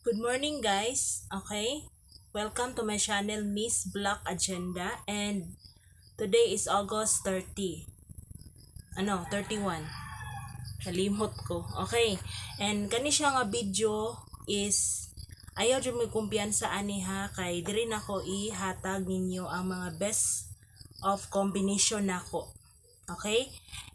Good morning guys. Okay? Welcome to my channel Miss Black Agenda and today is August 30. 31. Nalimot ko. Okay. And kani siya nga video is ayaw jud may kumpiyansa ani ha kay diri nako ihatag ninyo ang mga best of combination nako. Okay?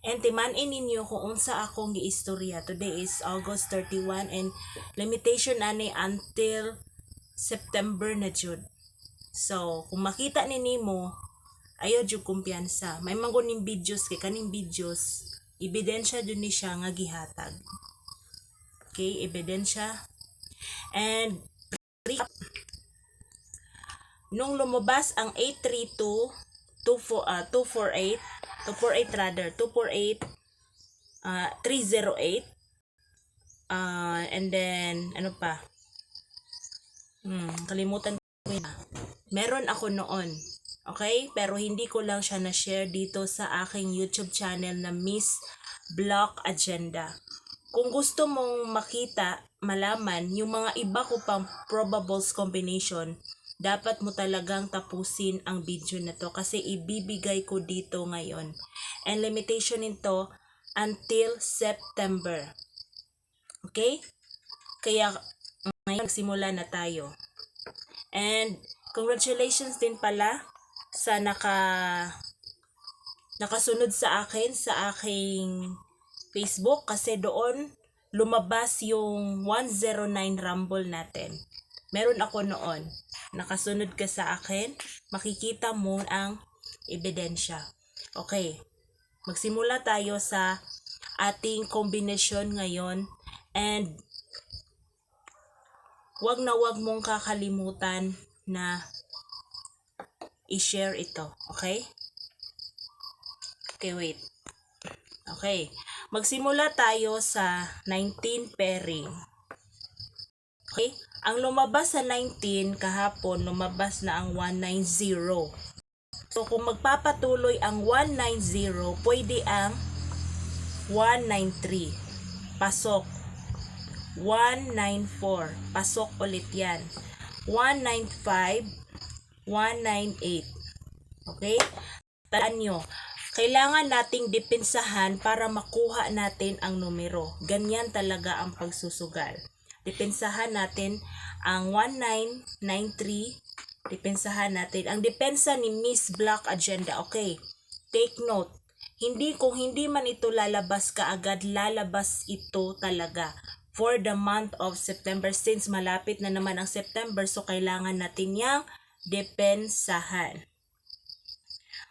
And timan-in ninyo kung unsa akong giistorya. Today is August 31 and limitation ani until September na jud. So, kung makita ni nimo, ayaw jud kumpiyansa. May manguning videos kay kaning videos, ebidensya jud ni siya nga gihatag. Okay, ebidensya. And nung lumabas ang 832 248 308 and then ano pa kalimutan ko yun. Meron ako noon, okay, pero hindi ko lang siya na-share dito sa aking YouTube channel na Miss Black Agenda. Kung gusto mong makita, malaman yung mga iba ko pang probables combination, dapat mo talagang tapusin ang video na to kasi ibibigay ko dito ngayon. And limitation nito until September. Okay? Kaya ngayon simula na tayo. And congratulations din pala sa nakasunod sa akin sa aking Facebook kasi doon lumabas yung 109 Rumble natin. Meron ako noon. Nakasunod ka sa akin, makikita mo ang ebidensya. Okay. Magsimula tayo sa ating kombinasyon ngayon and wag mong kakalimutan na i-share ito. Okay? Okay, wait. Okay. Magsimula tayo sa 19 pairing. Okay? Ang lumabas sa 19 kahapon, lumabas na ang 190. So, kung magpapatuloy ang 190, pwede ang 193. Pasok. 194. Pasok ulit yan. 195. 198. Okay? Tandaan nyo, kailangan nating depensahan para makuha natin ang numero. Ganyan talaga ang pagsusugal. Depensahan natin ang 1993. Depensahan natin. Ang depensa ni Miss Black Agenda. Okay. Take note. Kung hindi man ito lalabas kaagad, lalabas ito talaga for the month of September since malapit na naman ang September, so kailangan natin yang depensahan.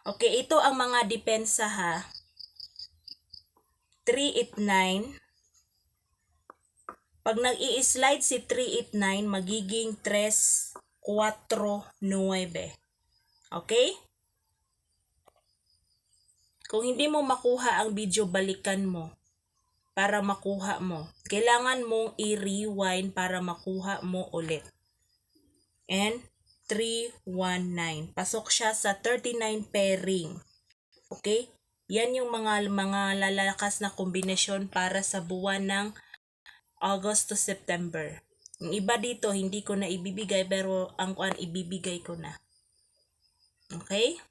Okay, ito ang mga depensa ha. 389. Pag nag-i-slide si 389, magiging 349. Okay? Kung hindi mo makuha ang video, balikan mo para makuha mo. Kailangan mong i-rewind para makuha mo ulit. And 319. Pasok siya sa 39 pairing. Okay? Yan yung mga lalakas na kombinasyon para sa buwan ng August to September. Yung iba dito, hindi ko na ibibigay pero ang kuan ibibigay ko na. Okay?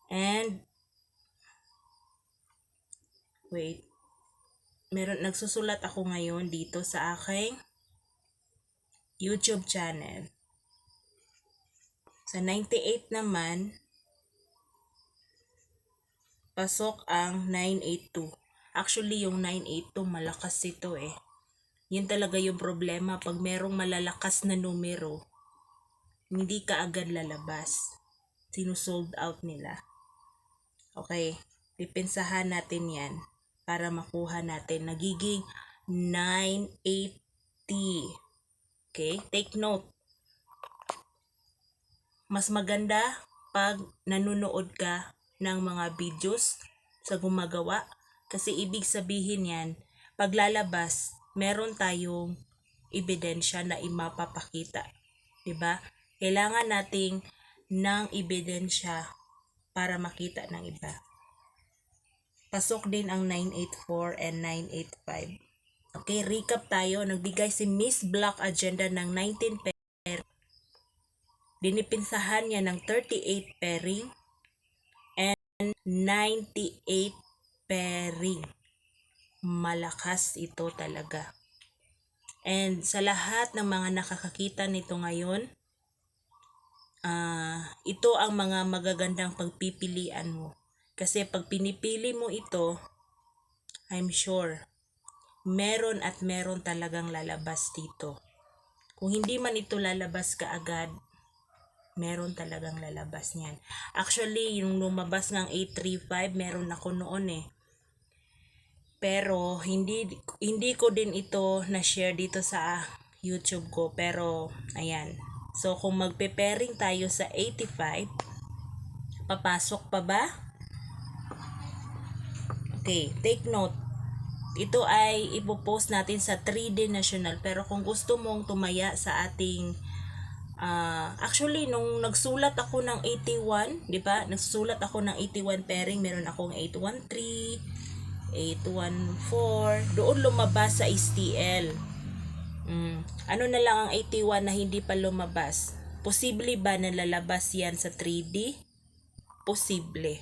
And wait. Nagsusulat ako ngayon dito sa aking YouTube channel. Sa 98 naman, pasok ang 982. Actually, yung 982, malakas ito eh. Yun talaga yung problema. Pag merong malalakas na numero, hindi ka agad lalabas. Sinusold out nila. Okay, depensahan natin yan para makuha natin. Nagiging 980. Okay, take note. Mas maganda pag nanonood ka ng mga videos sa gumagawa. Kasi ibig sabihin yan, paglalabas, meron tayong ebidensya na imapapakita. Diba? Kailangan nating ng ebidensya para makita ng iba. Pasok din ang 984 and 985. Okay, recap tayo. Nagbigay si Miss Black Agenda ng 19 pairing. Dinipinsahan niya ng 38 pairing and 98 pairing. Malakas ito talaga. And sa lahat ng mga nakakakita nito ngayon, ito ang mga magagandang pagpipilian mo. Kasi pag pinipili mo ito, I'm sure, meron at meron talagang lalabas dito. Kung hindi man ito lalabas kaagad, meron talagang lalabas niyan. Actually, yung lumabas ng 835, meron ako noon eh. Pero hindi ko din ito na-share dito sa YouTube ko. Pero ayan. So kung magpe-pairing tayo sa 85, papasok pa ba? Okay, take note. Ito ay ipopost natin sa 3D National, pero kung gusto mong tumaya sa ating actually nung nagsulat ako ng 81, 'di ba? Nagsulat ako ng 81 pairing, meron akong 813, 814, doon lumabas sa STL. Ano na lang ang 81 na hindi pa lumabas? Posible ba na lalabas yan sa 3D? Posible.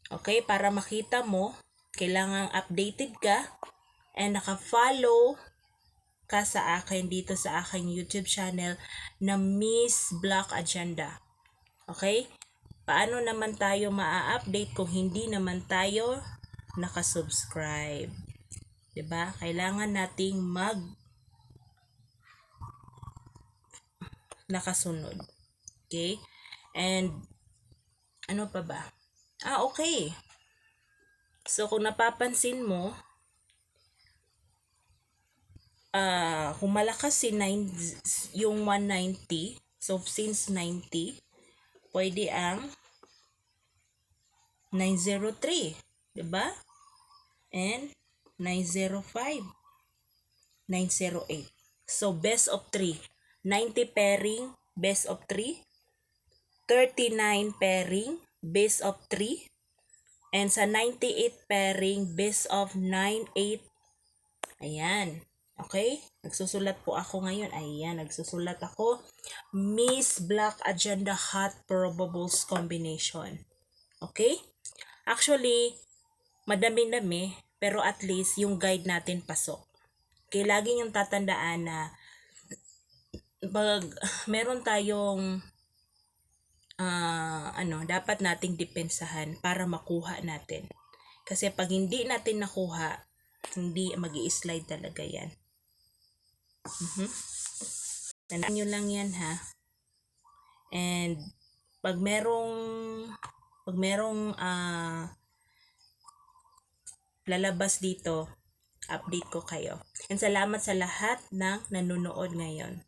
Okay, para makita mo, kailangan updated ka and naka-follow ka sa akin dito sa aking YouTube channel na Miss Black Agenda. Okay? Paano naman tayo maa-update kung hindi naman tayo nakasubscribe? 'Di ba? Kailangan nating nakasunod. Okay? And ano pa ba? Okay. So kung napapansin mo, kung malakas yung 190, so since 90, pwede ang 903, 'di ba? And 905, 908. So best of 3. 90 pairing, best of 3. 39 pairing, best of 3. And sa 98 pairing, best of 98. Ayan. Okay? Nagsusulat po ako ngayon. Ayan, nagsusulat ako. Miss Black Agenda Hot Probables Combination. Okay? Actually, madami-dami, pero at least yung guide natin pasok. Okay, lagi yung tatandaan na pag meron tayong dapat nating depensahan para makuha natin. Kasi pag hindi natin nakuha, hindi magi-slide talaga yan. Tandaan nyo lang yan ha. And pag merong lalabas dito, update ko kayo. And salamat sa lahat ng nanonood ngayon.